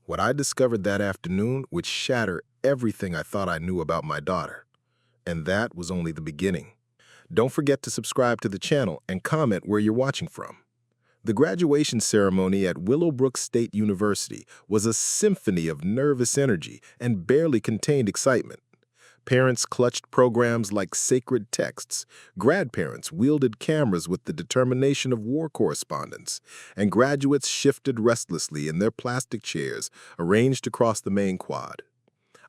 What I discovered that afternoon would shatter everything I thought I knew about my daughter. And that was only the beginning. Don't forget to subscribe to the channel and comment where you're watching from. The graduation ceremony at Willowbrook State University was a symphony of nervous energy and barely contained excitement. Parents clutched programs like sacred texts, grandparents wielded cameras with the determination of war correspondents, and graduates shifted restlessly in their plastic chairs arranged across the main quad.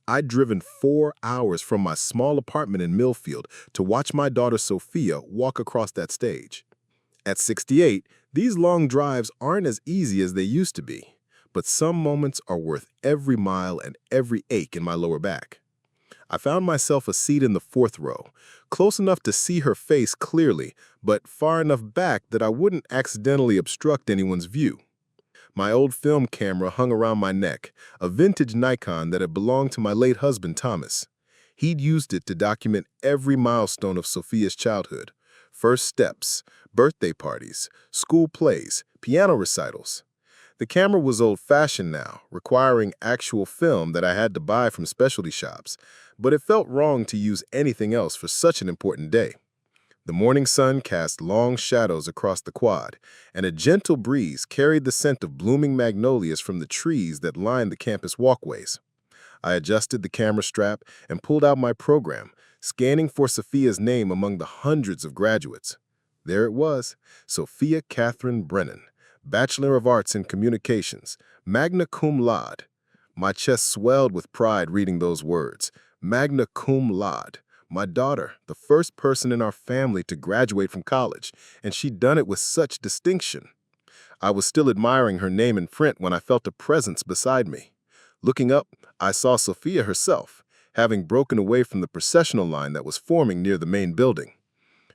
I'd driven 4 hours from my small apartment in Millfield to watch my daughter Sophia walk across that stage. At 68, these long drives aren't as easy as they used to be, but some moments are worth every mile and every ache in my lower back. I found myself a seat in the 4th row, close enough to see her face clearly, but far enough back that I wouldn't accidentally obstruct anyone's view. My old film camera hung around my neck, a vintage Nikon that had belonged to my late husband, Thomas. He'd used it to document every milestone of Sophia's childhood: first steps, birthday parties, school plays, piano recitals. The camera was old-fashioned now, requiring actual film that I had to buy from specialty shops, but it felt wrong to use anything else for such an important day. The morning sun cast long shadows across the quad, and a gentle breeze carried the scent of blooming magnolias from the trees that lined the campus walkways. I adjusted the camera strap and pulled out my program, scanning for Sophia's name among the hundreds of graduates. There it was, Sophia Catherine Brennan, Bachelor of Arts in Communications, magna cum laude. My chest swelled with pride reading those words, magna cum laude. My daughter, the first person in our family to graduate from college, and she'd done it with such distinction. I was still admiring her name in print when I felt a presence beside me. Looking up, I saw Sophia herself, having broken away from the processional line that was forming near the main building.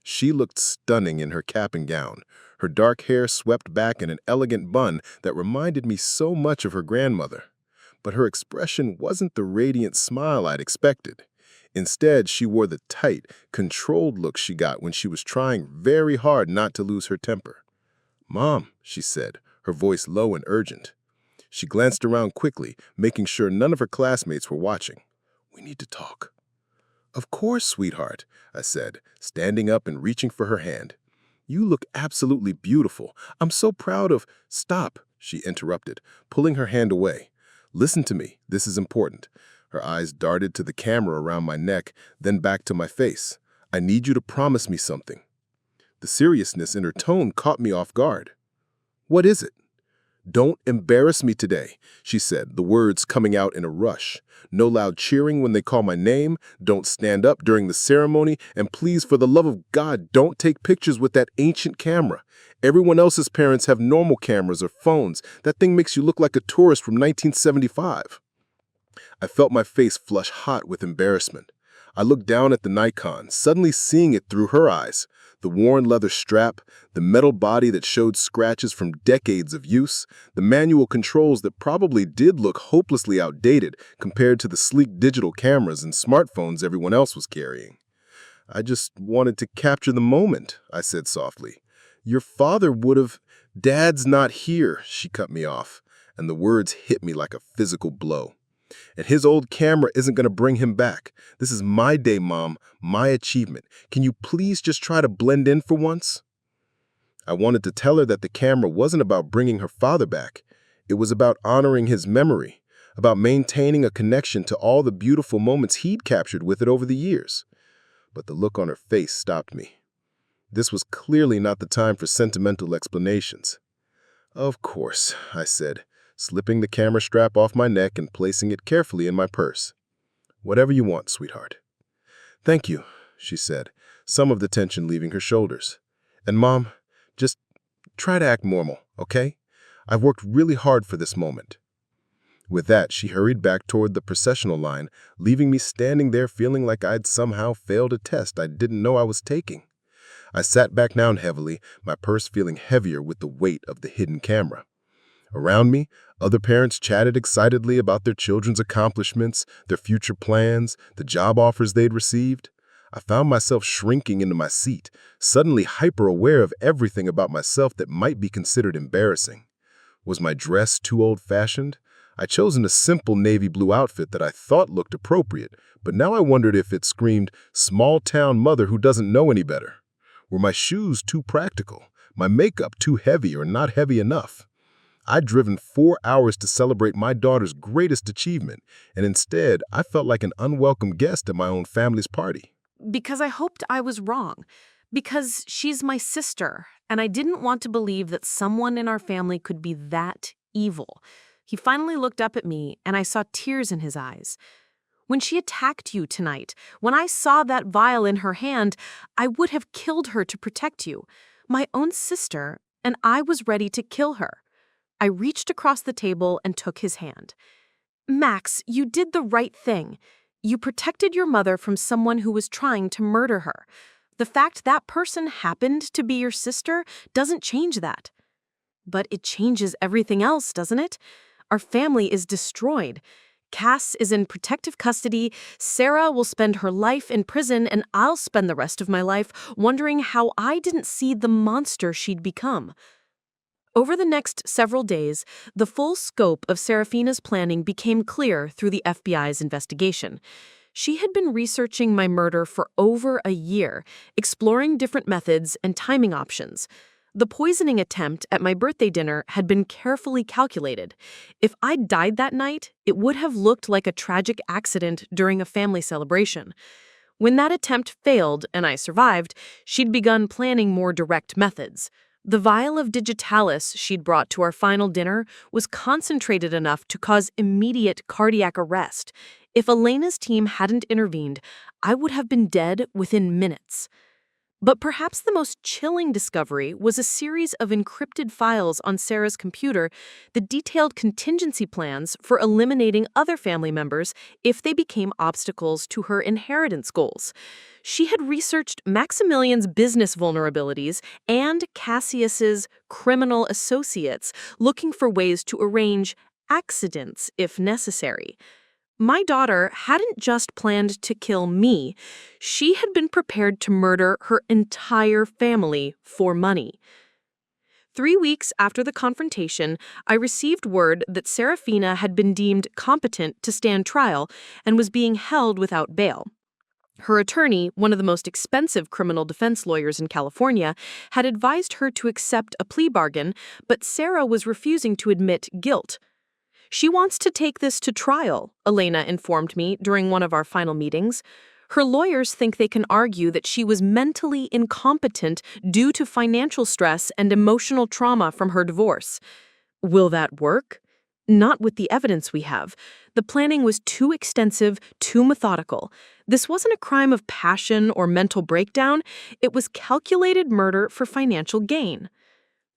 She looked stunning in her cap and gown, her dark hair swept back in an elegant bun that reminded me so much of her grandmother. But her expression wasn't the radiant smile I'd expected. Instead, she wore the tight, controlled look she got when she was trying very hard not to lose her temper. "Mom," she said, her voice low and urgent. She glanced around quickly, making sure none of her classmates were watching. "We need to talk." "Of course, sweetheart," I said, standing up and reaching for her hand. "You look absolutely beautiful. I'm so proud of—" "Stop," she interrupted, pulling her hand away. "Listen to me. This is important." Her eyes darted to the camera around my neck, then back to my face. "I need you to promise me something." The seriousness in her tone caught me off guard. "What is it?" "Don't embarrass me today," she said, the words coming out in a rush. "No loud cheering when they call my name, don't stand up during the ceremony, and please, for the love of God, don't take pictures with that ancient camera. Everyone else's parents have normal cameras or phones. That thing makes you look like a tourist from 1975. I felt my face flush hot with embarrassment. I looked down at the Nikon, suddenly seeing it through her eyes. The worn leather strap, the metal body that showed scratches from decades of use, the manual controls that probably did look hopelessly outdated compared to the sleek digital cameras and smartphones everyone else was carrying. "I just wanted to capture the moment," I said softly. "Your father would have—" "Dad's not here," she cut me off, and the words hit me like a physical blow. "And his old camera isn't going to bring him back. This is my day, Mom, my achievement. Can you please just try to blend in for once?" I wanted to tell her that the camera wasn't about bringing her father back. It was about honoring his memory, about maintaining a connection to all the beautiful moments he'd captured with it over the years. But the look on her face stopped me. This was clearly not the time for sentimental explanations. "Of course," I said, slipping the camera strap off my neck and placing it carefully in my purse. "Whatever you want, sweetheart." "Thank you," she said, some of the tension leaving her shoulders. "And Mom, just try to act normal, okay? I've worked really hard for this moment." With that, she hurried back toward the processional line, leaving me standing there feeling like I'd somehow failed a test I didn't know I was taking. I sat back down heavily, my purse feeling heavier with the weight of the hidden camera. Around me, other parents chatted excitedly about their children's accomplishments, their future plans, the job offers they'd received. I found myself shrinking into my seat, suddenly hyper-aware of everything about myself that might be considered embarrassing. Was my dress too old-fashioned? I'd chosen a simple navy blue outfit that I thought looked appropriate, but now I wondered if it screamed small-town mother who doesn't know any better. Were my shoes too practical, my makeup too heavy or not heavy enough? I'd driven 4 hours to celebrate my daughter's greatest achievement, and instead I felt like an unwelcome guest at my own family's party. Because I hoped I was wrong. Because she's my sister, and I didn't want to believe that someone in our family could be that evil. He finally looked up at me, and I saw tears in his eyes. When she attacked you tonight, when I saw that vial in her hand, I would have killed her to protect you. My own sister, and I was ready to kill her. I reached across the table and took his hand. Max, you did the right thing. You protected your mother from someone who was trying to murder her. The fact that person happened to be your sister doesn't change that. But it changes everything else, doesn't it? Our family is destroyed. Cass is in protective custody, Sarah will spend her life in prison, and I'll spend the rest of my life wondering how I didn't see the monster she'd become. Over the next several days, the full scope of Serafina's planning became clear through the FBI's investigation. She had been researching my murder for over a year, exploring different methods and timing options. The poisoning attempt at my birthday dinner had been carefully calculated. If I'd died that night, it would have looked like a tragic accident during a family celebration. When that attempt failed and I survived, she'd begun planning more direct methods. The vial of digitalis she'd brought to our final dinner was concentrated enough to cause immediate cardiac arrest. If Elena's team hadn't intervened, I would have been dead within minutes. But perhaps the most chilling discovery was a series of encrypted files on Sarah's computer that detailed contingency plans for eliminating other family members if they became obstacles to her inheritance goals. She had researched Maximilian's business vulnerabilities and Cassius's criminal associates, looking for ways to arrange accidents if necessary. My daughter hadn't just planned to kill me, she had been prepared to murder her entire family for money. 3 weeks after the confrontation, I received word that Serafina had been deemed competent to stand trial and was being held without bail. Her attorney, one of the most expensive criminal defense lawyers in California, had advised her to accept a plea bargain, but Sarah was refusing to admit guilt. She wants to take this to trial, Elena informed me during one of our final meetings. Her lawyers think they can argue that she was mentally incompetent due to financial stress and emotional trauma from her divorce. Will that work? Not with the evidence we have. The planning was too extensive, too methodical. This wasn't a crime of passion or mental breakdown. It was calculated murder for financial gain.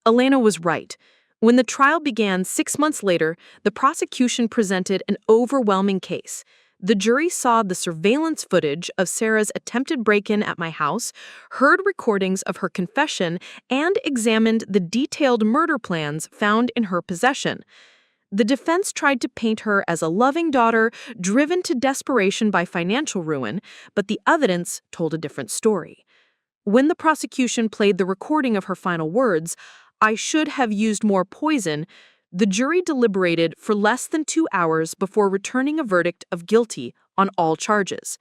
Elena was right. When the trial began 6 months later, the prosecution presented an overwhelming case. The jury saw the surveillance footage of Sarah's attempted break-in at my house, heard recordings of her confession, and examined the detailed murder plans found in her possession. The defense tried to paint her as a loving daughter, driven to desperation by financial ruin, but the evidence told a different story. When the prosecution played the recording of her final words, "I should have used more poison," the jury deliberated for less than 2 hours before returning a verdict of guilty on all charges.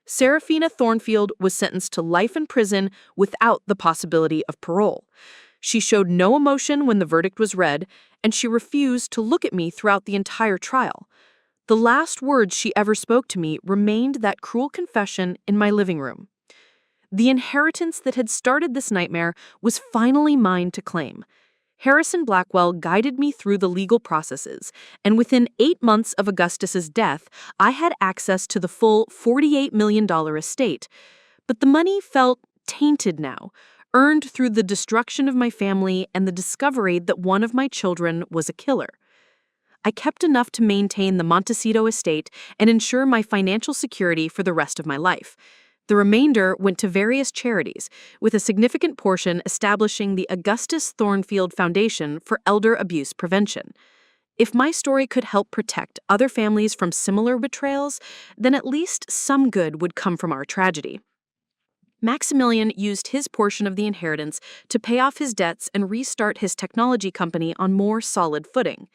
Serafina Thornfield was sentenced to life in prison without the possibility of parole. She showed no emotion when the verdict was read, and she refused to look at me throughout the entire trial. The last words she ever spoke to me remained that cruel confession in my living room. The inheritance that had started this nightmare was finally mine to claim. Harrison Blackwell guided me through the legal processes, and within 8 months of Augustus's death, I had access to the full $48 million estate. But the money felt tainted now, earned through the destruction of my family and the discovery that one of my children was a killer. I kept enough to maintain the Montecito estate and ensure my financial security for the rest of my life. The remainder went to various charities, with a significant portion establishing the Augustus Thornfield Foundation for Elder Abuse Prevention. If my story could help protect other families from similar betrayals, then at least some good would come from our tragedy. Maximilian used his portion of the inheritance to pay off his debts and restart his technology company on more solid footing.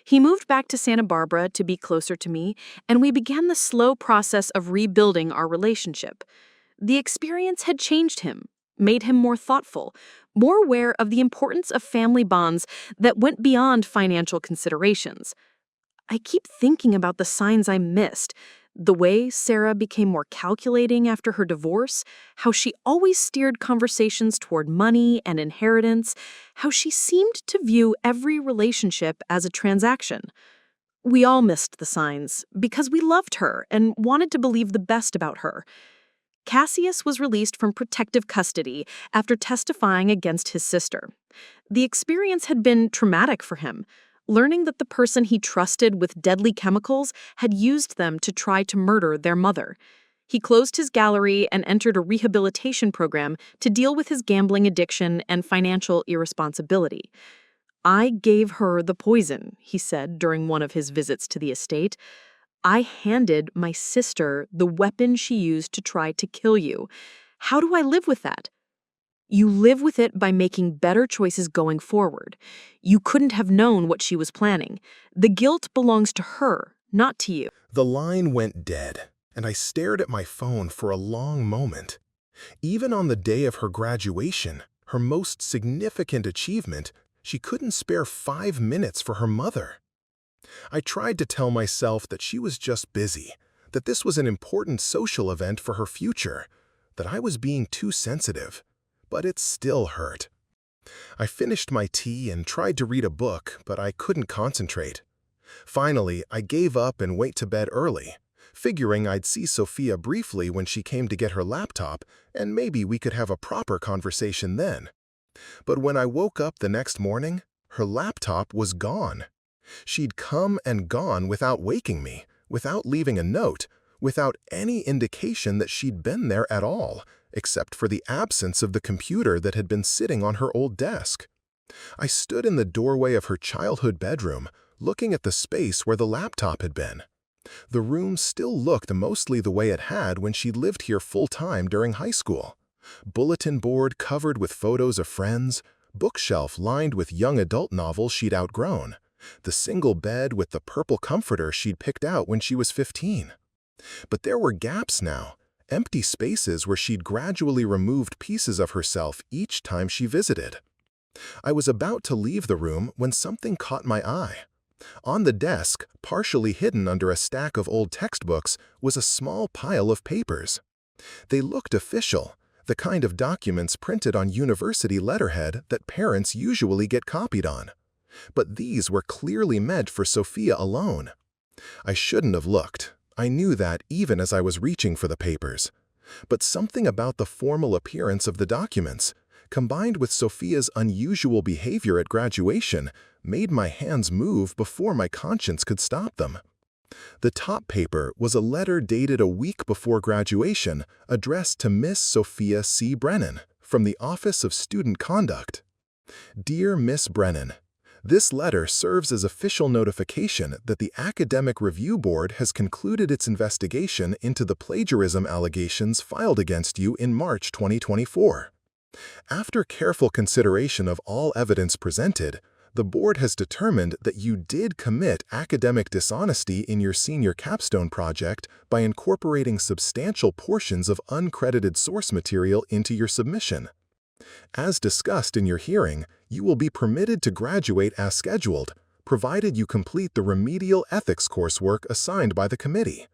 He moved back to Santa Barbara to be closer to me, and we began the slow process of rebuilding our relationship. The experience had changed him, made him more thoughtful, more aware of the importance of family bonds that went beyond financial considerations. I keep thinking about the signs I missed. The way Sarah became more calculating after her divorce, how she always steered conversations toward money and inheritance, how she seemed to view every relationship as a transaction. We all missed the signs because we loved her and wanted to believe the best about her. Cassius was released from protective custody after testifying against his sister. The experience had been traumatic for him, learning that the person he trusted with deadly chemicals had used them to try to murder their mother. He closed his gallery and entered a rehabilitation program to deal with his gambling addiction and financial irresponsibility. "I gave her the poison," he said during one of his visits to the estate. "I handed my sister the weapon she used to try to kill you. How do I live with that?" "You live with it by making better choices going forward. You couldn't have known what she was planning. The guilt belongs to her, not to you." The line went dead, and I stared at my phone for a long moment. Even on the day of her graduation, her most significant achievement, she couldn't spare 5 minutes for her mother. I tried to tell myself that she was just busy, that this was an important social event for her future, that I was being too sensitive, but it still hurt. I finished my tea and tried to read a book, but I couldn't concentrate. Finally, I gave up and went to bed early, figuring I'd see Sophia briefly when she came to get her laptop, and maybe we could have a proper conversation then. But when I woke up the next morning, her laptop was gone. She'd come and gone without waking me, without leaving a note, without any indication that she'd been there at all, except for the absence of the computer that had been sitting on her old desk. I stood in the doorway of her childhood bedroom, looking at the space where the laptop had been. The room still looked mostly the way it had when she lived here full-time during high school. Bulletin board covered with photos of friends, bookshelf lined with young adult novels she'd outgrown, the single bed with the purple comforter she'd picked out when she was 15. But there were gaps now, empty spaces where she'd gradually removed pieces of herself each time she visited. I was about to leave the room when something caught my eye. On the desk, partially hidden under a stack of old textbooks, was a small pile of papers. They looked official, the kind of documents printed on university letterhead that parents usually get copied on. But these were clearly meant for Sophia alone. I shouldn't have looked. I knew that even as I was reaching for the papers. But something about the formal appearance of the documents, combined with Sophia's unusual behavior at graduation, made my hands move before my conscience could stop them. The top paper was a letter dated a week before graduation, addressed to Miss Sophia C. Brennan, from the Office of Student Conduct. Dear Miss Brennan, this letter serves as official notification that the Academic Review Board has concluded its investigation into the plagiarism allegations filed against you in March 2024. After careful consideration of all evidence presented, the board has determined that you did commit academic dishonesty in your senior capstone project by incorporating substantial portions of uncredited source material into your submission. As discussed in your hearing, you will be permitted to graduate as scheduled, provided you complete the remedial ethics coursework assigned by the committee.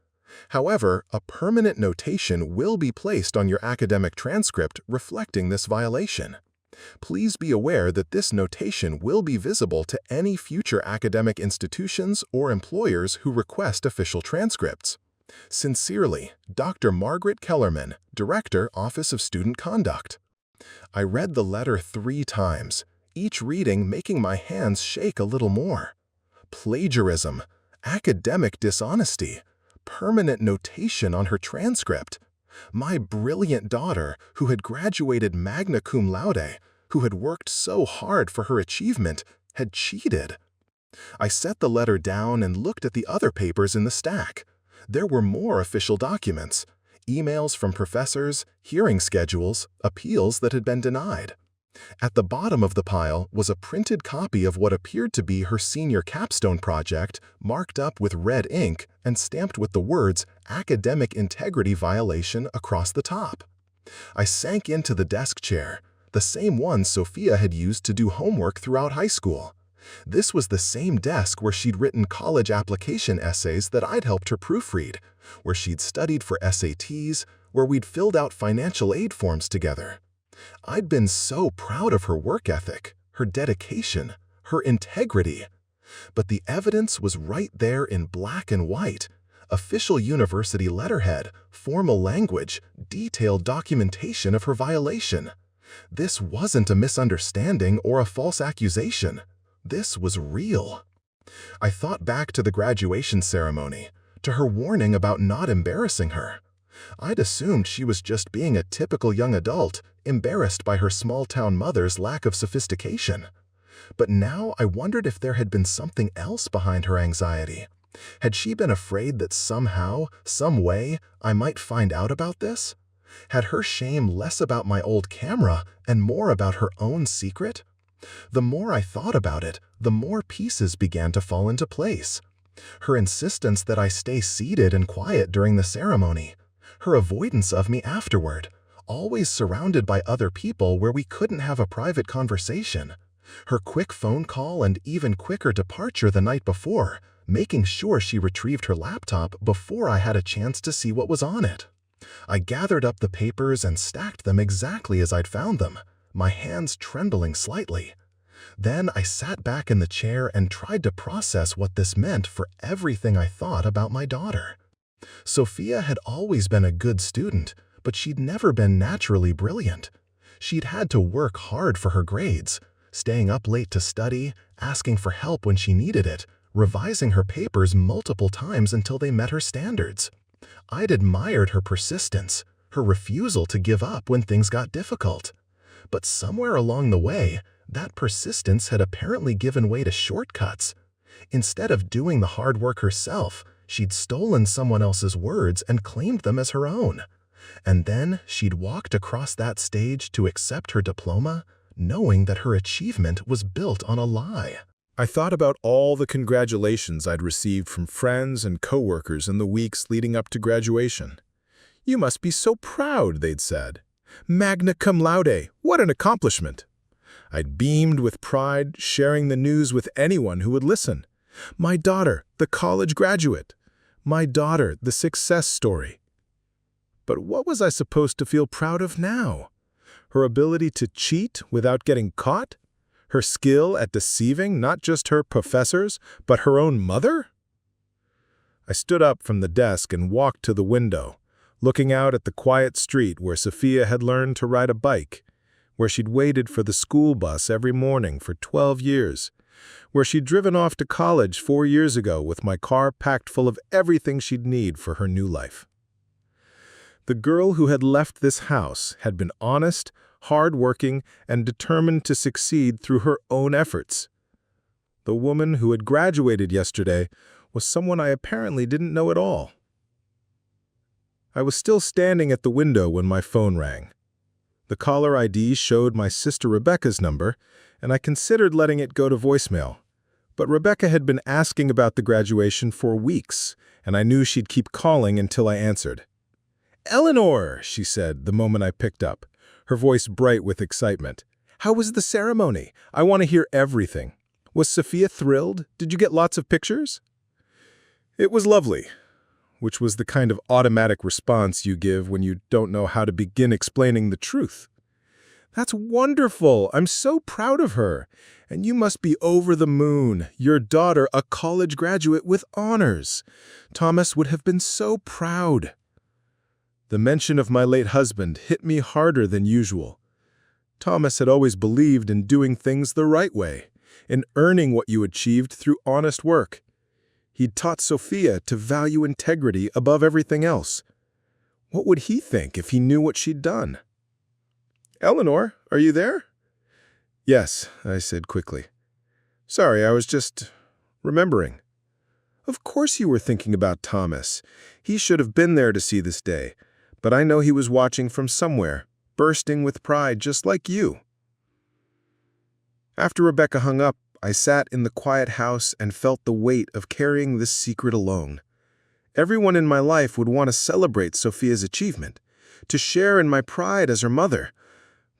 However, a permanent notation will be placed on your academic transcript reflecting this violation. Please be aware that this notation will be visible to any future academic institutions or employers who request official transcripts. Sincerely, Dr. Margaret Kellerman, Director, Office of Student Conduct. I read the letter 3 times, each reading making my hands shake a little more. Plagiarism, academic dishonesty, permanent notation on her transcript. My brilliant daughter, who had graduated magna cum laude, who had worked so hard for her achievement, had cheated. I set the letter down and looked at the other papers in the stack. There were more official documents. emails from professors, hearing schedules, appeals that had been denied. At the bottom of the pile was a printed copy of what appeared to be her senior capstone project, marked up with red ink and stamped with the words "Academic Integrity Violation" across the top. I sank into the desk chair, the same one Sophia had used to do homework throughout high school. This was the same desk where she'd written college application essays that I'd helped her proofread, where she'd studied for SATs, where we'd filled out financial aid forms together. I'd been so proud of her work ethic, her dedication, her integrity. But the evidence was right there in black and white. Official university letterhead, formal language, detailed documentation of her violation. This wasn't a misunderstanding or a false accusation. This was real. I thought back to the graduation ceremony, to her warning about not embarrassing her. I'd assumed she was just being a typical young adult, embarrassed by her small-town mother's lack of sophistication. But now I wondered if there had been something else behind her anxiety. Had she been afraid that somehow, some way, I might find out about this? Had her shame less about my old camera and more about her own secret? The more I thought about it, the more pieces began to fall into place. Her insistence that I stay seated and quiet during the ceremony. Her avoidance of me afterward, always surrounded by other people where we couldn't have a private conversation. Her quick phone call and even quicker departure the night before, making sure she retrieved her laptop before I had a chance to see what was on it. I gathered up the papers and stacked them exactly as I'd found them, my hands trembling slightly. Then I sat back in the chair and tried to process what this meant for everything I thought about my daughter. Sophia had always been a good student, but she'd never been naturally brilliant. She'd had to work hard for her grades, staying up late to study, asking for help when she needed it, revising her papers multiple times until they met her standards. I'd admired her persistence, her refusal to give up when things got difficult. But somewhere along the way, that persistence had apparently given way to shortcuts. Instead of doing the hard work herself, she'd stolen someone else's words and claimed them as her own. And then she'd walked across that stage to accept her diploma, knowing that her achievement was built on a lie. I thought about all the congratulations I'd received from friends and coworkers in the weeks leading up to graduation. "You must be so proud," they'd said. "Magna cum laude, what an accomplishment." I'd beamed with pride, sharing the news with anyone who would listen. My daughter, the college graduate. My daughter, the success story. But what was I supposed to feel proud of now? Her ability to cheat without getting caught? Her skill at deceiving not just her professors, but her own mother? I stood up from the desk and walked to the window, looking out at the quiet street where Sophia had learned to ride a bike, where she'd waited for the school bus every morning for 12 years, where she'd driven off to college 4 years ago with my car packed full of everything she'd need for her new life. The girl who had left this house had been honest, hard-working, and determined to succeed through her own efforts. The woman who had graduated yesterday was someone I apparently didn't know at all. I was still standing at the window when my phone rang. The caller ID showed my sister Rebecca's number, and I considered letting it go to voicemail. But Rebecca had been asking about the graduation for weeks, and I knew she'd keep calling until I answered. "Eleanor," she said the moment I picked up, her voice bright with excitement. "How was the ceremony? I want to hear everything. Was Sophia thrilled? Did you get lots of pictures?" "It was lovely," which was the kind of automatic response you give when you don't know how to begin explaining the truth. "That's wonderful. I'm so proud of her. And you must be over the moon. Your daughter, a college graduate with honors. Thomas would have been so proud." The mention of my late husband hit me harder than usual. Thomas had always believed in doing things the right way, in earning what you achieved through honest work. He'd taught Sophia to value integrity above everything else. What would he think if he knew what she'd done? "Eleanor, are you there?" "Yes," I said quickly. "Sorry, I was just remembering." "Of course you were thinking about Thomas. He should have been there to see this day. But I know he was watching from somewhere, bursting with pride just like you. After Rebecca hung up, I sat in the quiet house and felt the weight of carrying this secret alone. Everyone in my life would want to celebrate Sophia's achievement, to share in my pride as her mother.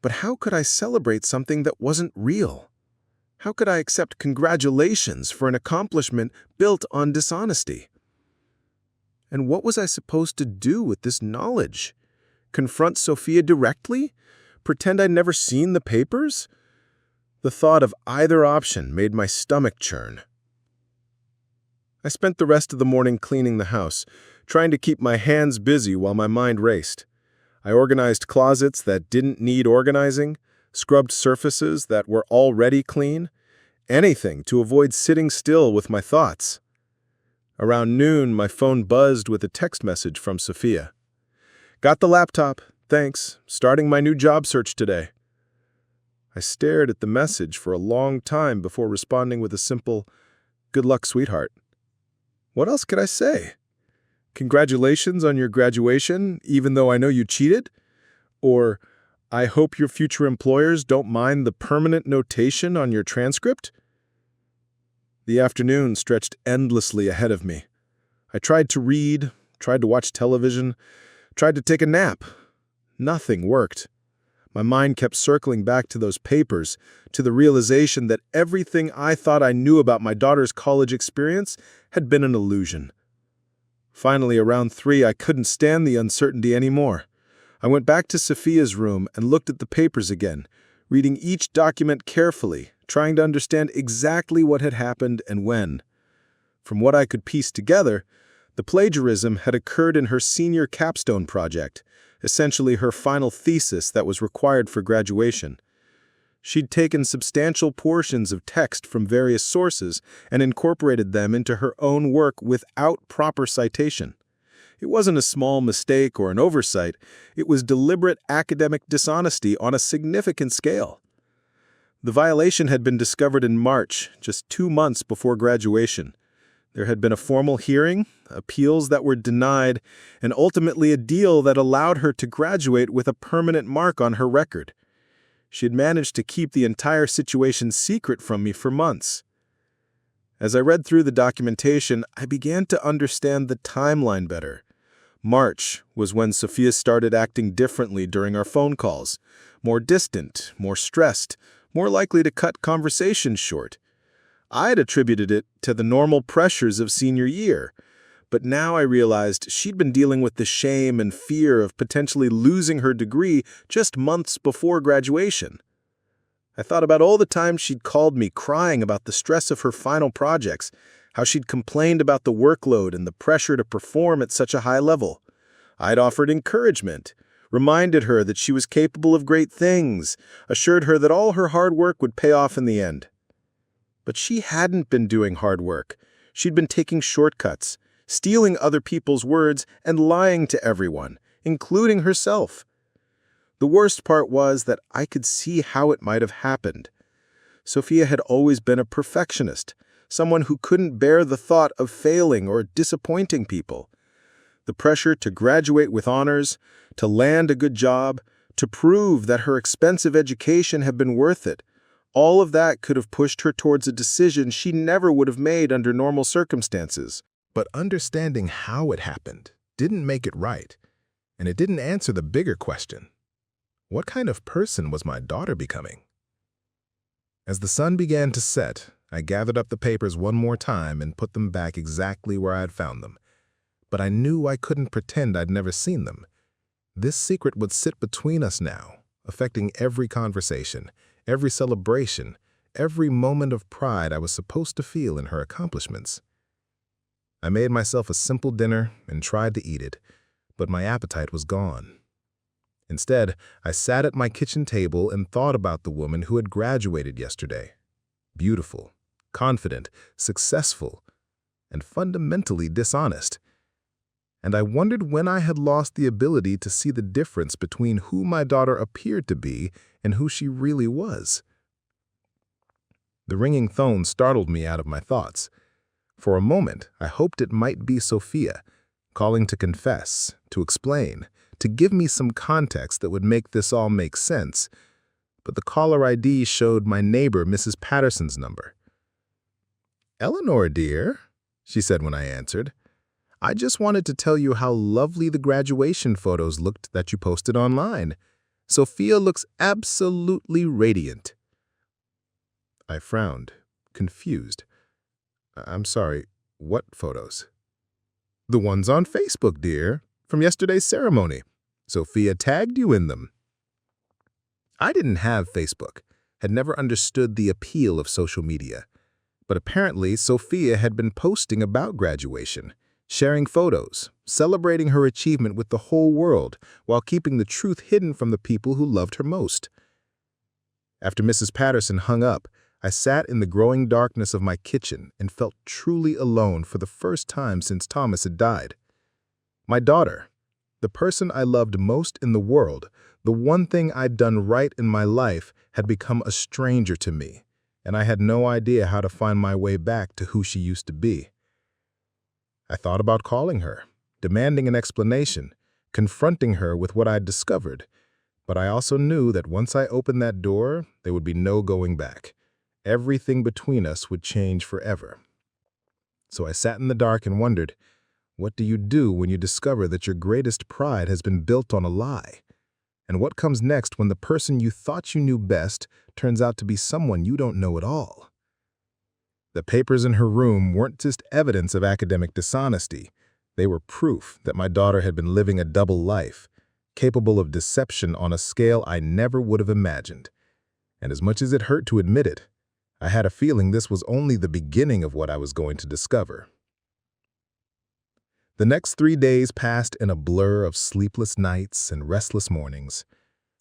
But how could I celebrate something that wasn't real? How could I accept congratulations for an accomplishment built on dishonesty? And what was I supposed to do with this knowledge? Confront Sophia directly? Pretend I'd never seen the papers? The thought of either option made my stomach churn. I spent the rest of the morning cleaning the house, trying to keep my hands busy while my mind raced. I organized closets that didn't need organizing, scrubbed surfaces that were already clean, anything to avoid sitting still with my thoughts. Around noon, my phone buzzed with a text message from Sophia. "Got the laptop, thanks, starting my new job search today." I stared at the message for a long time before responding with a simple, "Good luck, sweetheart." What else could I say? Congratulations on your graduation, even though I know you cheated? Or, I hope your future employers don't mind the permanent notation on your transcript? The afternoon stretched endlessly ahead of me. I tried to read, tried to watch television, tried to take a nap. Nothing worked. My mind kept circling back to those papers, to the realization that everything I thought I knew about my daughter's college experience had been an illusion. Finally, around 3, I couldn't stand the uncertainty anymore. I went back to Sophia's room and looked at the papers again, reading each document carefully, trying to understand exactly what had happened and when. From what I could piece together, the plagiarism had occurred in her senior capstone project, essentially her final thesis that was required for graduation. She'd taken substantial portions of text from various sources and incorporated them into her own work without proper citation. It wasn't a small mistake or an oversight, it was deliberate academic dishonesty on a significant scale. The violation had been discovered in March, just 2 months before graduation. There had been a formal hearing, appeals that were denied, and ultimately a deal that allowed her to graduate with a permanent mark on her record. She had managed to keep the entire situation secret from me for months. As I read through the documentation, I began to understand the timeline better. March was when Sophia started acting differently during our phone calls, more distant, more stressed, more likely to cut conversations short. I'd attributed it to the normal pressures of senior year, but now I realized she'd been dealing with the shame and fear of potentially losing her degree just months before graduation. I thought about all the times she'd called me crying about the stress of her final projects, how she'd complained about the workload and the pressure to perform at such a high level. I'd offered encouragement, reminded her that she was capable of great things, assured her that all her hard work would pay off in the end. But she hadn't been doing hard work. She'd been taking shortcuts, stealing other people's words, and lying to everyone, including herself. The worst part was that I could see how it might have happened. Sophia had always been a perfectionist, someone who couldn't bear the thought of failing or disappointing people. The pressure to graduate with honors, to land a good job, to prove that her expensive education had been worth it, all of that could have pushed her towards a decision she never would have made under normal circumstances. But understanding how it happened didn't make it right, and it didn't answer the bigger question. What kind of person was my daughter becoming? As the sun began to set, I gathered up the papers one more time and put them back exactly where I had found them. But I knew I couldn't pretend I'd never seen them. This secret would sit between us now, affecting every conversation, every celebration, every moment of pride I was supposed to feel in her accomplishments. I made myself a simple dinner and tried to eat it, but my appetite was gone. Instead, I sat at my kitchen table and thought about the woman who had graduated yesterday. Beautiful, confident, successful, and fundamentally dishonest. And I wondered when I had lost the ability to see the difference between who my daughter appeared to be and who she really was. The ringing phone startled me out of my thoughts. For a moment, I hoped it might be Sophia, calling to confess, to explain, to give me some context that would make this all make sense, but the caller ID showed my neighbor, Mrs. Patterson's number. "Eleanor, dear," she said when I answered, "I just wanted to tell you how lovely the graduation photos looked that you posted online. Sophia looks absolutely radiant." I frowned, confused. "I'm sorry, what photos?" "The ones on Facebook, dear, from yesterday's ceremony. Sophia tagged you in them." I didn't have Facebook, had never understood the appeal of social media. But apparently, Sophia had been posting about graduation, sharing photos, celebrating her achievement with the whole world while keeping the truth hidden from the people who loved her most. After Mrs. Patterson hung up, I sat in the growing darkness of my kitchen and felt truly alone for the first time since Thomas had died. My daughter, the person I loved most in the world, the one thing I'd done right in my life, had become a stranger to me, and I had no idea how to find my way back to who she used to be. I thought about calling her, demanding an explanation, confronting her with what I'd discovered, but I also knew that once I opened that door, there would be no going back. Everything between us would change forever. So I sat in the dark and wondered, what do you do when you discover that your greatest pride has been built on a lie? And what comes next when the person you thought you knew best turns out to be someone you don't know at all? The papers in her room weren't just evidence of academic dishonesty. They were proof that my daughter had been living a double life, capable of deception on a scale I never would have imagined. And as much as it hurt to admit it, I had a feeling this was only the beginning of what I was going to discover. The next 3 days passed in a blur of sleepless nights and restless mornings.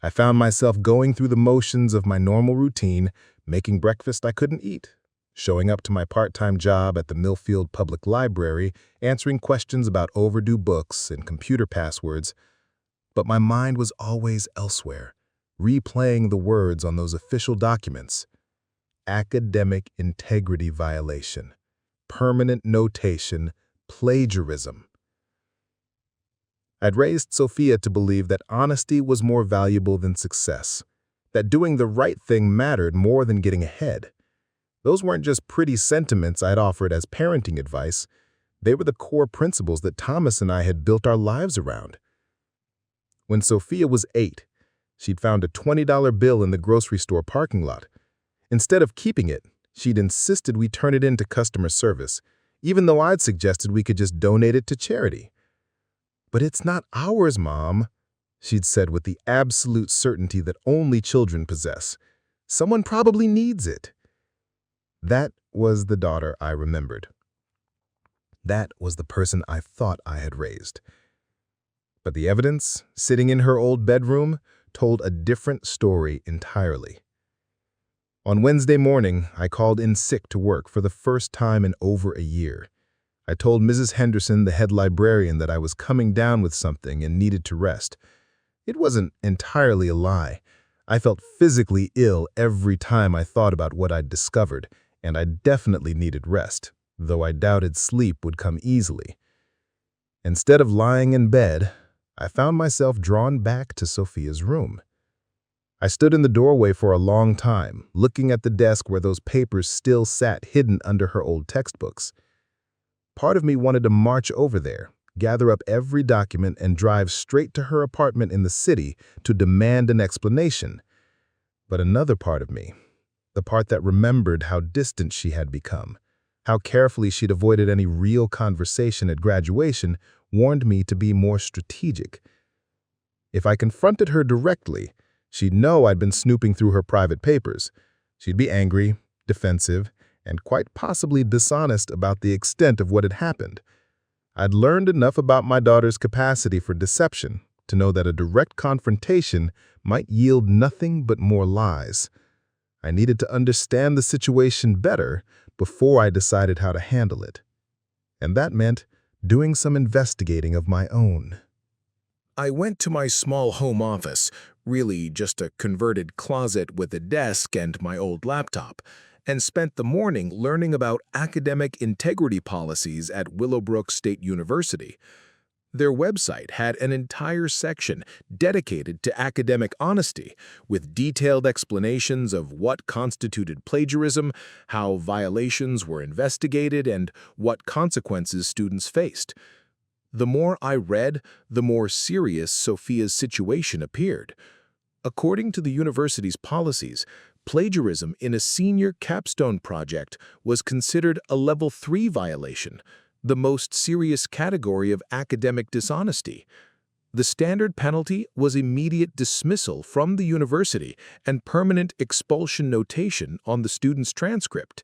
I found myself going through the motions of my normal routine, making breakfast I couldn't eat, showing up to my part-time job at the Millfield Public Library, answering questions about overdue books and computer passwords. But my mind was always elsewhere, replaying the words on those official documents. Academic integrity violation, permanent notation, plagiarism. I'd raised Sophia to believe that honesty was more valuable than success, that doing the right thing mattered more than getting ahead. Those weren't just pretty sentiments I'd offered as parenting advice. They were the core principles that Thomas and I had built our lives around. When Sophia was 8, she'd found a $20 bill in the grocery store parking lot. Instead of keeping it, she'd insisted we turn it in to customer service, even though I'd suggested we could just donate it to charity. "But it's not ours, Mom," she'd said with the absolute certainty that only children possess. "Someone probably needs it." That was the daughter I remembered. That was the person I thought I had raised. But the evidence, sitting in her old bedroom, told a different story entirely. On Wednesday morning, I called in sick to work for the first time in over a year. I told Mrs. Henderson, the head librarian, that I was coming down with something and needed to rest. It wasn't entirely a lie. I felt physically ill every time I thought about what I'd discovered, and I definitely needed rest, though I doubted sleep would come easily. Instead of lying in bed, I found myself drawn back to Sophia's room. I stood in the doorway for a long time, looking at the desk where those papers still sat hidden under her old textbooks. Part of me wanted to march over there, gather up every document, and drive straight to her apartment in the city to demand an explanation. But another part of me, the part that remembered how distant she had become, how carefully she'd avoided any real conversation at graduation, warned me to be more strategic. If I confronted her directly, she'd know I'd been snooping through her private papers. She'd be angry, defensive, and quite possibly dishonest about the extent of what had happened. I'd learned enough about my daughter's capacity for deception to know that a direct confrontation might yield nothing but more lies. I needed to understand the situation better before I decided how to handle it. And that meant doing some investigating of my own. I went to my small home office, really just a converted closet with a desk and my old laptop, and spent the morning learning about academic integrity policies at Willowbrook State University. Their website had an entire section dedicated to academic honesty, with detailed explanations of what constituted plagiarism, how violations were investigated, and what consequences students faced. The more I read, the more serious Sophia's situation appeared. According to the university's policies, plagiarism in a senior capstone project was considered a Level 3 violation, the most serious category of academic dishonesty. The standard penalty was immediate dismissal from the university and permanent expulsion notation on the student's transcript.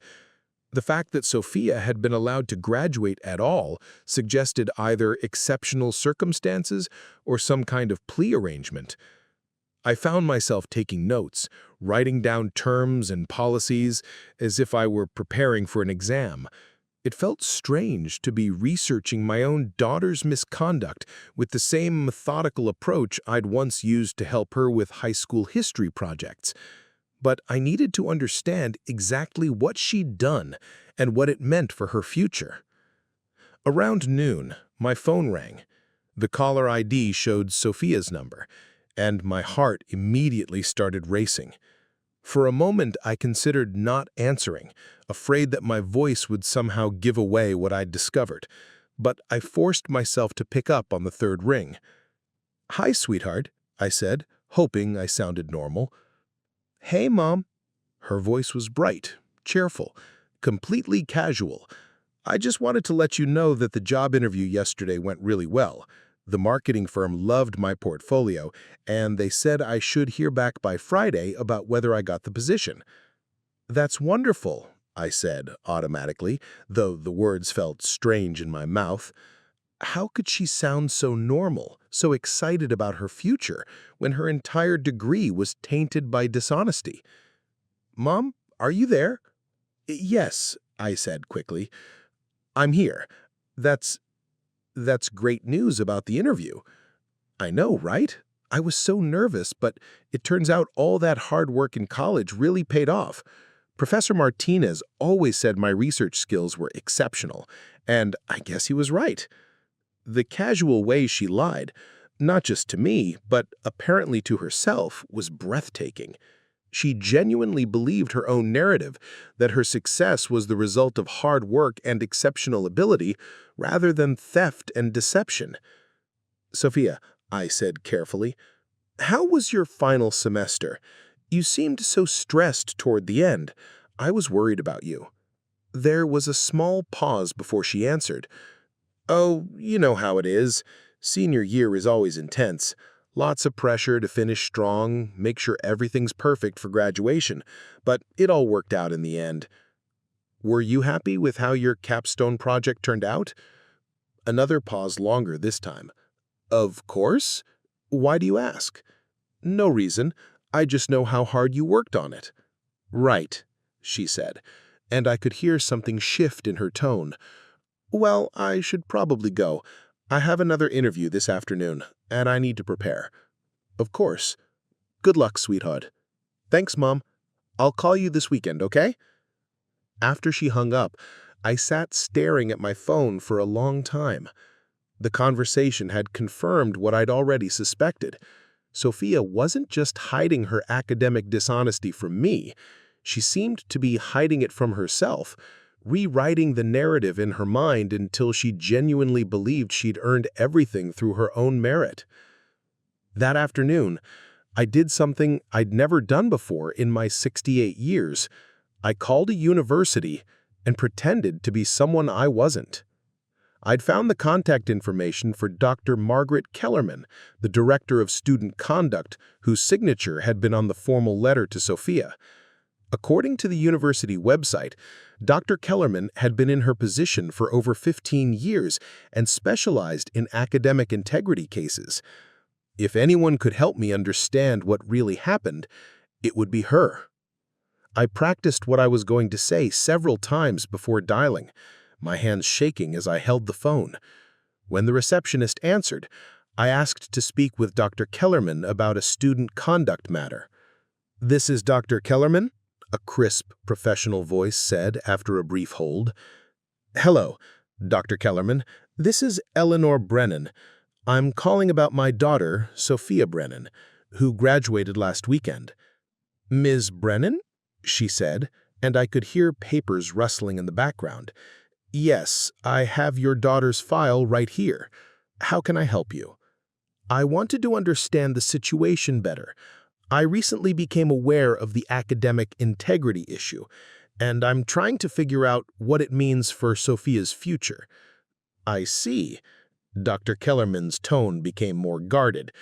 The fact that Sophia had been allowed to graduate at all suggested either exceptional circumstances or some kind of plea arrangement. I found myself taking notes, writing down terms and policies as if I were preparing for an exam. It felt strange to be researching my own daughter's misconduct with the same methodical approach I'd once used to help her with high school history projects. But I needed to understand exactly what she'd done and what it meant for her future. Around noon, my phone rang. The caller ID showed Sophia's number, and my heart immediately started racing. For a moment, I considered not answering, afraid that my voice would somehow give away what I'd discovered. But I forced myself to pick up on the third ring. "Hi, sweetheart," I said, hoping I sounded normal. "Hey, Mom." Her voice was bright, cheerful, completely casual. "I just wanted to let you know that the job interview yesterday went really well. The marketing firm loved my portfolio, and they said I should hear back by Friday about whether I got the position." "That's wonderful," I said automatically, though the words felt strange in my mouth. How could she sound so normal, so excited about her future, when her entire degree was tainted by dishonesty? "Mom, are you there?" "Yes," I said quickly. "I'm here. That's great news about the interview." "I know, right? I was so nervous, but it turns out all that hard work in college really paid off. Professor Martinez always said my research skills were exceptional, and I guess he was right." The casual way she lied, not just to me, but apparently to herself, was breathtaking. She genuinely believed her own narrative, that her success was the result of hard work and exceptional ability, rather than theft and deception. "Sophia," I said carefully, "how was your final semester? You seemed so stressed toward the end. I was worried about you." There was a small pause before she answered. "Oh, you know how it is. Senior year is always intense. Lots of pressure to finish strong, make sure everything's perfect for graduation, but it all worked out in the end." "Were you happy with how your capstone project turned out?" Another pause longer this time. "Of course. Why do you ask?" "No reason. I just know how hard you worked on it." "Right," she said, and I could hear something shift in her tone. "Well, I should probably go. I have another interview this afternoon, and I need to prepare." "Of course. Good luck, sweetheart." "Thanks, Mom. I'll call you this weekend, okay?" After she hung up, I sat staring at my phone for a long time. The conversation had confirmed what I'd already suspected. Sophia wasn't just hiding her academic dishonesty from me. She seemed to be hiding it from herself, rewriting the narrative in her mind until she genuinely believed she'd earned everything through her own merit. That afternoon, I did something I'd never done before in my 68 years. I called a university and pretended to be someone I wasn't. I'd found the contact information for Dr. Margaret Kellerman, the director of student conduct, whose signature had been on the formal letter to Sophia. According to the university website, Dr. Kellerman had been in her position for over 15 years and specialized in academic integrity cases. If anyone could help me understand what really happened, it would be her. I practiced what I was going to say several times before dialing, my hands shaking as I held the phone. When the receptionist answered, I asked to speak with Dr. Kellerman about a student conduct matter. "This is Dr. Kellerman?" a crisp, professional voice said after a brief hold. "Hello, Dr. Kellerman. This is Eleanor Brennan. I'm calling about my daughter, Sophia Brennan, who graduated last weekend. Ms. Brennan? She said, and I could hear papers rustling in the background. Yes, I have your daughter's file right here. How can I help you? I wanted to understand the situation better. I recently became aware of the academic integrity issue, and I'm trying to figure out what it means for Sophia's future. I see. Dr. Kellerman's tone became more guarded.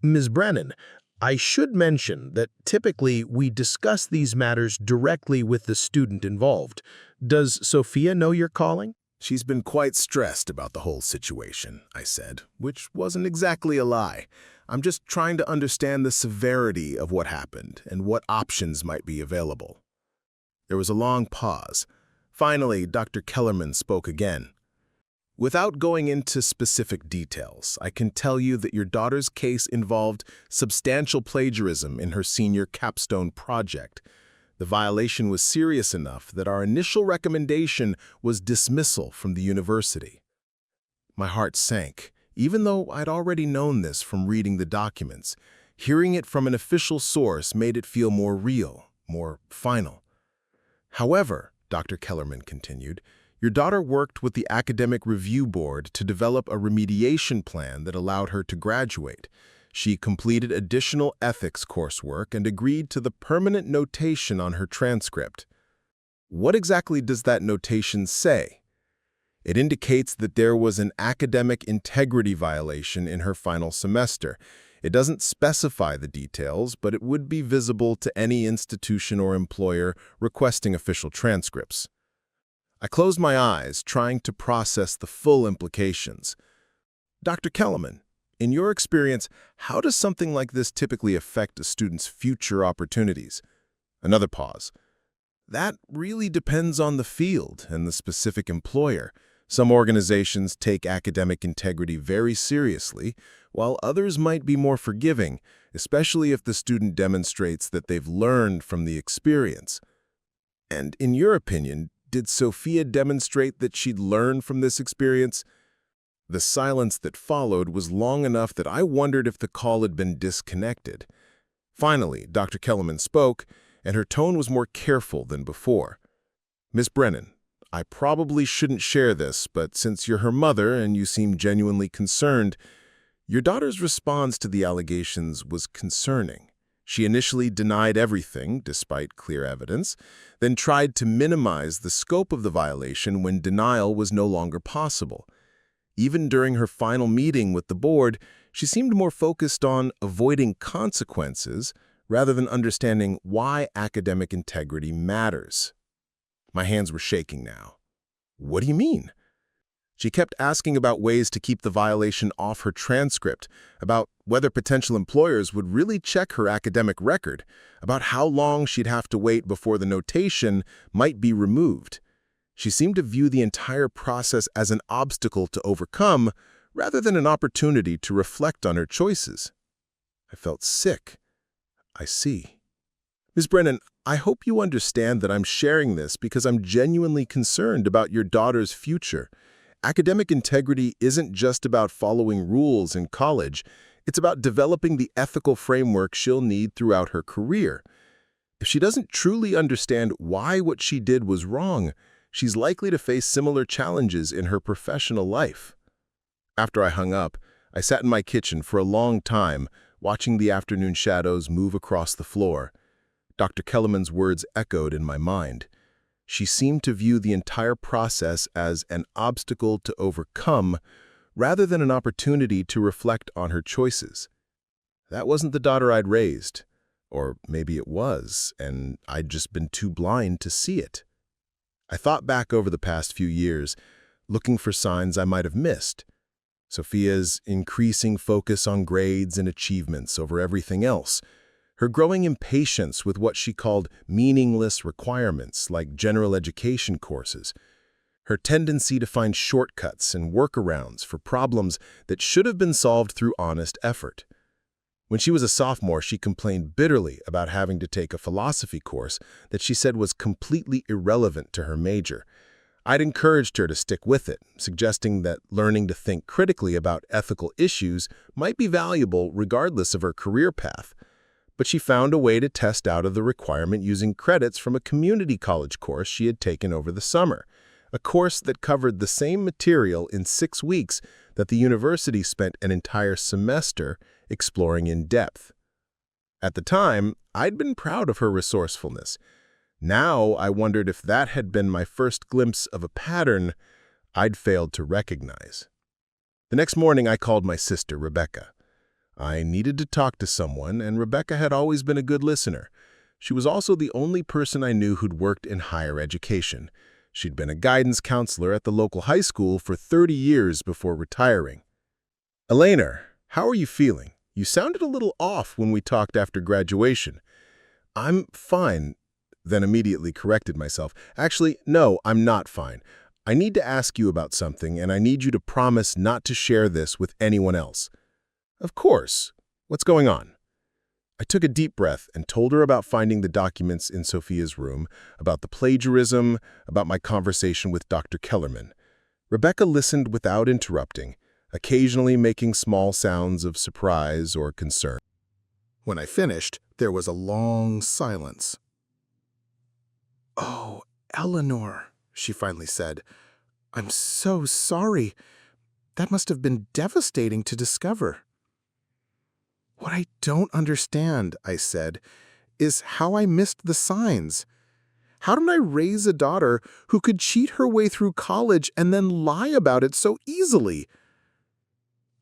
Ms. Brennan, I should mention that typically we discuss these matters directly with the student involved. Does Sophia know you're calling? She's been quite stressed about the whole situation, I said, which wasn't exactly a lie. I'm just trying to understand the severity of what happened and what options might be available. There was a long pause. Finally, Dr. Kellerman spoke again. Without going into specific details, I can tell you that your daughter's case involved substantial plagiarism in her senior capstone project. The violation was serious enough that our initial recommendation was dismissal from the university. My heart sank, even though I'd already known this from reading the documents. Hearing it from an official source made it feel more real, more final. However, Dr. Kellerman continued, your daughter worked with the Academic Review Board to develop a remediation plan that allowed her to graduate. She completed additional ethics coursework and agreed to the permanent notation on her transcript. What exactly does that notation say? It indicates that there was an academic integrity violation in her final semester. It doesn't specify the details, but it would be visible to any institution or employer requesting official transcripts. I closed my eyes, trying to process the full implications. Dr. Kellerman, in your experience, how does something like this typically affect a student's future opportunities? Another pause. That really depends on the field and the specific employer. Some organizations take academic integrity very seriously, while others might be more forgiving, especially if the student demonstrates that they've learned from the experience. And in your opinion, did Sophia demonstrate that she'd learned from this experience? The silence that followed was long enough that I wondered if the call had been disconnected. Finally, Dr. Kellerman spoke, and her tone was more careful than before. Miss Brennan, I probably shouldn't share this, but since you're her mother and you seem genuinely concerned, your daughter's response to the allegations was concerning. She initially denied everything, despite clear evidence, then tried to minimize the scope of the violation when denial was no longer possible. Even during her final meeting with the board, she seemed more focused on avoiding consequences rather than understanding why academic integrity matters. My hands were shaking now. What do you mean? She kept asking about ways to keep the violation off her transcript, about whether potential employers would really check her academic record, about how long she'd have to wait before the notation might be removed. She seemed to view the entire process as an obstacle to overcome, rather than an opportunity to reflect on her choices. I felt sick. I see. Ms. Brennan, I hope you understand that I'm sharing this because I'm genuinely concerned about your daughter's future. Academic integrity isn't just about following rules in college. It's about developing the ethical framework she'll need throughout her career. If she doesn't truly understand why what she did was wrong, she's likely to face similar challenges in her professional life. After I hung up, I sat in my kitchen for a long time, watching the afternoon shadows move across the floor. Dr. Kellerman's words echoed in my mind. She seemed to view the entire process as an obstacle to overcome, rather than an opportunity to reflect on her choices. That wasn't the daughter I'd raised. Or maybe it was, and I'd just been too blind to see it. I thought back over the past few years, looking for signs I might have missed. Sophia's increasing focus on grades and achievements over everything else, her growing impatience with what she called meaningless requirements like general education courses, her tendency to find shortcuts and workarounds for problems that should have been solved through honest effort. When she was a sophomore, she complained bitterly about having to take a philosophy course that she said was completely irrelevant to her major. I'd encouraged her to stick with it, suggesting that learning to think critically about ethical issues might be valuable regardless of her career path. But she found a way to test out of the requirement using credits from a community college course she had taken over the summer, a course that covered the same material in 6 weeks that the university spent an entire semester exploring in depth. At the time, I'd been proud of her resourcefulness. Now I wondered if that had been my first glimpse of a pattern I'd failed to recognize. The next morning, I called my sister, Rebecca. I needed to talk to someone, and Rebecca had always been a good listener. She was also the only person I knew who'd worked in higher education. She'd been a guidance counselor at the local high school for 30 years before retiring. "Elena, how are you feeling? You sounded a little off when we talked after graduation." "I'm fine," then immediately corrected myself. "Actually, no, I'm not fine. I need to ask you about something, and I need you to promise not to share this with anyone else." "Of course. What's going on?" I took a deep breath and told her about finding the documents in Sophia's room, about the plagiarism, about my conversation with Dr. Kellerman. Rebecca listened without interrupting, occasionally making small sounds of surprise or concern. When I finished, there was a long silence. "Oh, Eleanor," she finally said, "I'm so sorry. That must have been devastating to discover." "What I don't understand," I said, "is how I missed the signs. How did I raise a daughter who could cheat her way through college and then lie about it so easily?"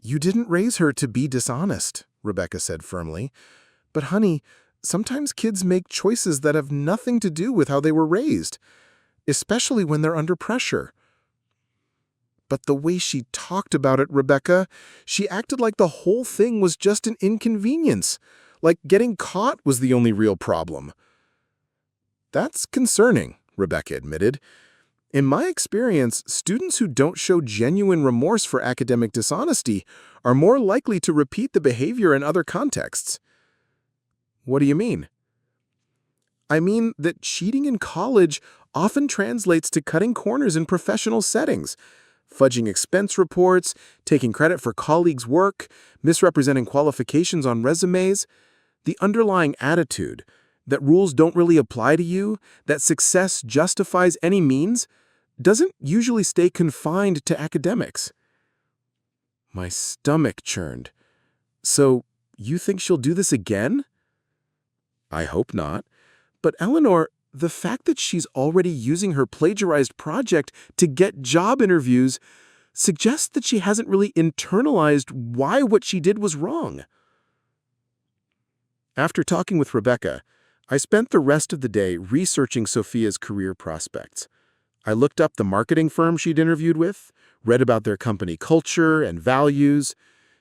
"You didn't raise her to be dishonest," Rebecca said firmly. "But honey, sometimes kids make choices that have nothing to do with how they were raised, especially when they're under pressure." But the way she talked about it, Rebecca, she acted like the whole thing was just an inconvenience, like getting caught was the only real problem. "That's concerning," Rebecca admitted. "In my experience, students who don't show genuine remorse for academic dishonesty are more likely to repeat the behavior in other contexts." "What do you mean?" "I mean that cheating in college often translates to cutting corners in professional settings, fudging expense reports, taking credit for colleagues' work, misrepresenting qualifications on resumes. The underlying attitude, that rules don't really apply to you, that success justifies any means, doesn't usually stay confined to academics." My stomach churned. "So, you think she'll do this again?" "I hope not. But Eleanor, the fact that she's already using her plagiarized project to get job interviews suggests that she hasn't really internalized why what she did was wrong." After talking with Rebecca, I spent the rest of the day researching Sophia's career prospects. I looked up the marketing firm she'd interviewed with, read about their company culture and values,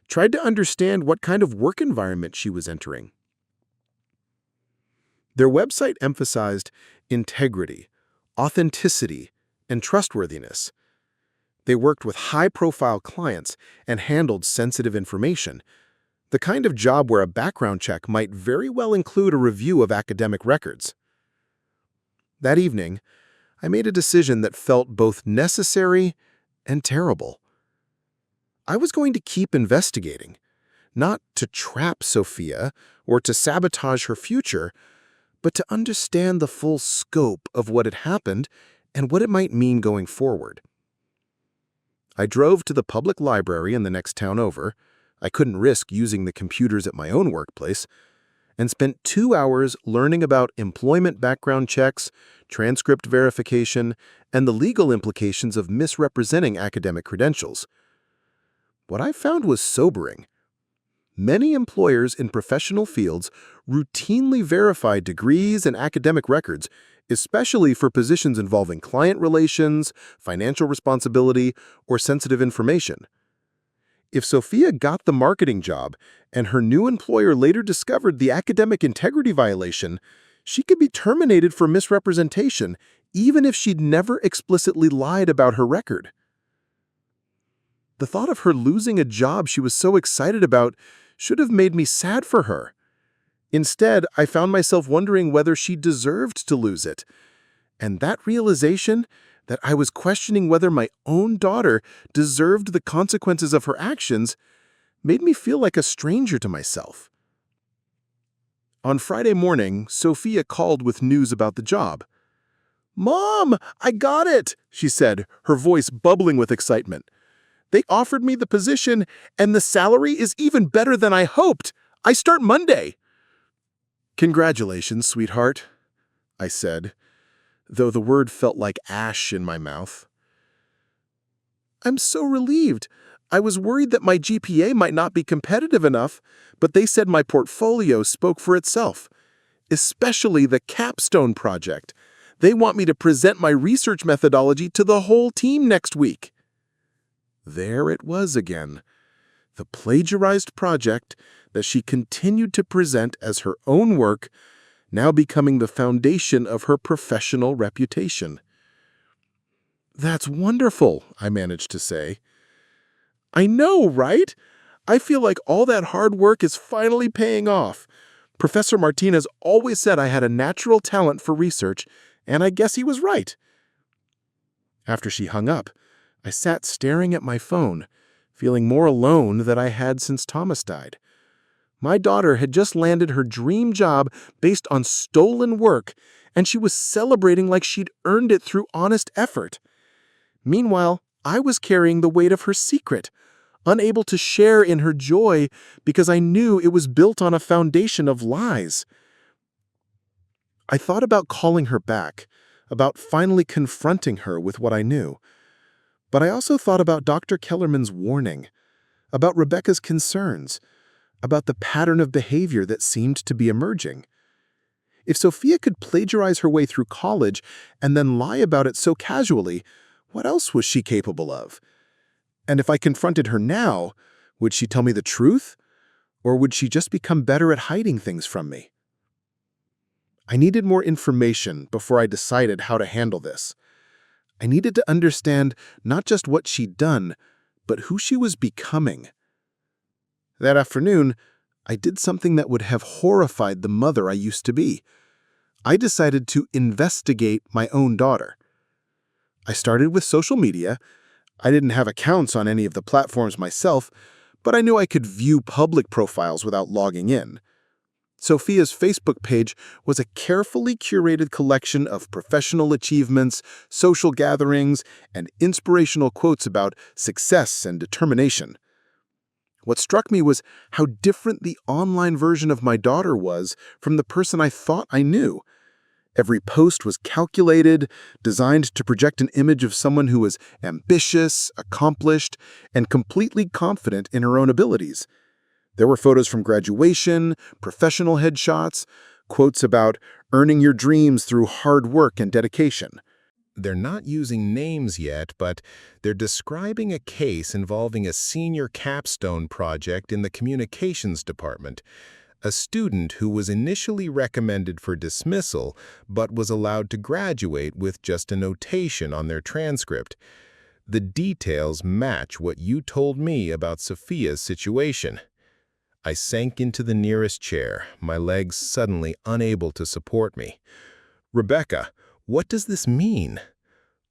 tried to understand what kind of work environment she was entering. Their website emphasized integrity, authenticity, and trustworthiness. They worked with high-profile clients and handled sensitive information, the kind of job where a background check might very well include a review of academic records. That evening, I made a decision that felt both necessary and terrible. I was going to keep investigating, not to trap Sophia or to sabotage her future, but to understand the full scope of what had happened and what it might mean going forward. I drove to the public library in the next town over — I couldn't risk using the computers at my own workplace — and spent 2 hours learning about employment background checks, transcript verification, and the legal implications of misrepresenting academic credentials. What I found was sobering. Many employers in professional fields routinely verify degrees and academic records, especially for positions involving client relations, financial responsibility, or sensitive information. If Sophia got the marketing job and her new employer later discovered the academic integrity violation, she could be terminated for misrepresentation, even if she'd never explicitly lied about her record. The thought of her losing a job she was so excited about should have made me sad for her. Instead, I found myself wondering whether she deserved to lose it. And that realization that I was questioning whether my own daughter deserved the consequences of her actions, made me feel like a stranger to myself. On Friday morning, Sophia called with news about the job. "Mom, I got it," she said, her voice bubbling with excitement. "They offered me the position, and the salary is even better than I hoped. I start Monday." "Congratulations, sweetheart," I said, though the word felt like ash in my mouth. "I'm so relieved. I was worried that my GPA might not be competitive enough, but they said my portfolio spoke for itself, especially the capstone project. They want me to present my research methodology to the whole team next week." There it was again, the plagiarized project that she continued to present as her own work, now becoming the foundation of her professional reputation. "That's wonderful," I managed to say. "I know, right? I feel like all that hard work is finally paying off. Professor Martinez always said I had a natural talent for research, and I guess he was right." After she hung up, I sat staring at my phone, feeling more alone than I had since Thomas died. My daughter had just landed her dream job based on stolen work, and she was celebrating like she'd earned it through honest effort. Meanwhile, I was carrying the weight of her secret, unable to share in her joy because I knew it was built on a foundation of lies. I thought about calling her back, about finally confronting her with what I knew. But I also thought about Dr. Kellerman's warning, about Rebecca's concerns, about the pattern of behavior that seemed to be emerging. If Sophia could plagiarize her way through college and then lie about it so casually, what else was she capable of? And if I confronted her now, would she tell me the truth? Or would she just become better at hiding things from me? I needed more information before I decided how to handle this. I needed to understand not just what she'd done, but who she was becoming. That afternoon, I did something that would have horrified the mother I used to be. I decided to investigate my own daughter. I started with social media. I didn't have accounts on any of the platforms myself, but I knew I could view public profiles without logging in. Sophia's Facebook page was a carefully curated collection of professional achievements, social gatherings, and inspirational quotes about success and determination. What struck me was how different the online version of my daughter was from the person I thought I knew. Every post was calculated, designed to project an image of someone who was ambitious, accomplished, and completely confident in her own abilities. There were photos from graduation, professional headshots, quotes about earning your dreams through hard work and dedication. They're not using names yet, but they're describing a case involving a senior capstone project in the communications department. A student who was initially recommended for dismissal, but was allowed to graduate with just a notation on their transcript. The details match what you told me about Sophia's situation. I sank into the nearest chair, my legs suddenly unable to support me. "Rebecca, what does this mean?"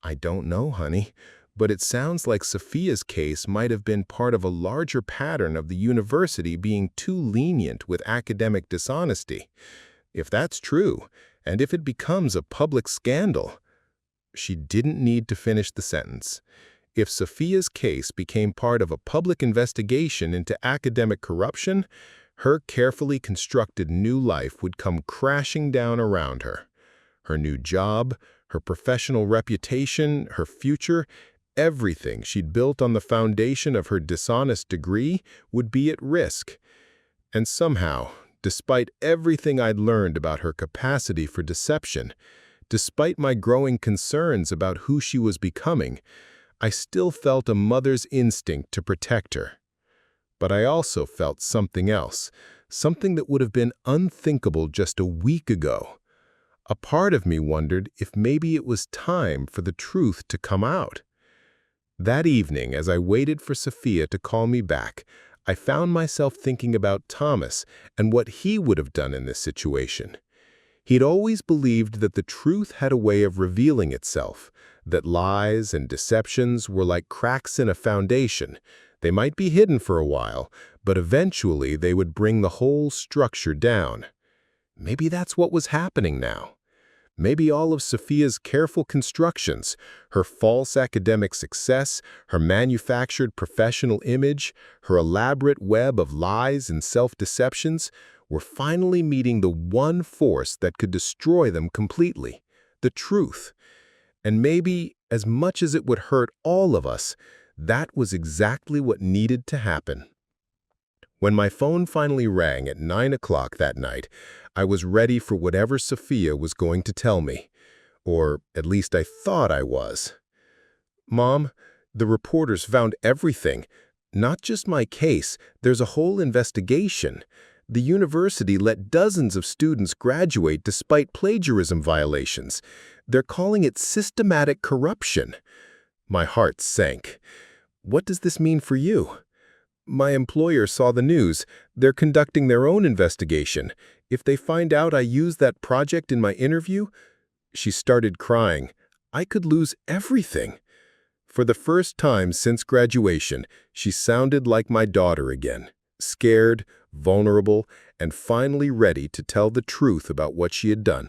"I don't know, honey, but it sounds like Sophia's case might have been part of a larger pattern of the university being too lenient with academic dishonesty. If that's true, and if it becomes a public scandal—" She didn't need to finish the sentence. If Sophia's case became part of a public investigation into academic corruption, her carefully constructed new life would come crashing down around her. Her new job, her professional reputation, her future, everything she'd built on the foundation of her dishonest degree would be at risk. And somehow, despite everything I'd learned about her capacity for deception, despite my growing concerns about who she was becoming, I still felt a mother's instinct to protect her. But I also felt something else, something that would have been unthinkable just a week ago. A part of me wondered if maybe it was time for the truth to come out. That evening, as I waited for Sophia to call me back, I found myself thinking about Thomas and what he would have done in this situation. He'd always believed that the truth had a way of revealing itself, that lies and deceptions were like cracks in a foundation. They might be hidden for a while, but eventually they would bring the whole structure down. Maybe that's what was happening now. Maybe all of Sophia's careful constructions, her false academic success, her manufactured professional image, her elaborate web of lies and self-deceptions, were finally meeting the one force that could destroy them completely, the truth. And maybe, as much as it would hurt all of us, that was exactly what needed to happen. When my phone finally rang at 9 o'clock that night, I was ready for whatever Sophia was going to tell me. Or at least I thought I was. "Mom, the reporters found everything. Not just my case, there's a whole investigation. The university let dozens of students graduate despite plagiarism violations. They're calling it systematic corruption." My heart sank. "What does this mean for you?" "My employer saw the news. They're conducting their own investigation. If they find out I used that project in my interview..." She started crying. I could lose everything. For the first time since graduation, she sounded like my daughter again, scared, vulnerable, and finally ready to tell the truth about what she had done.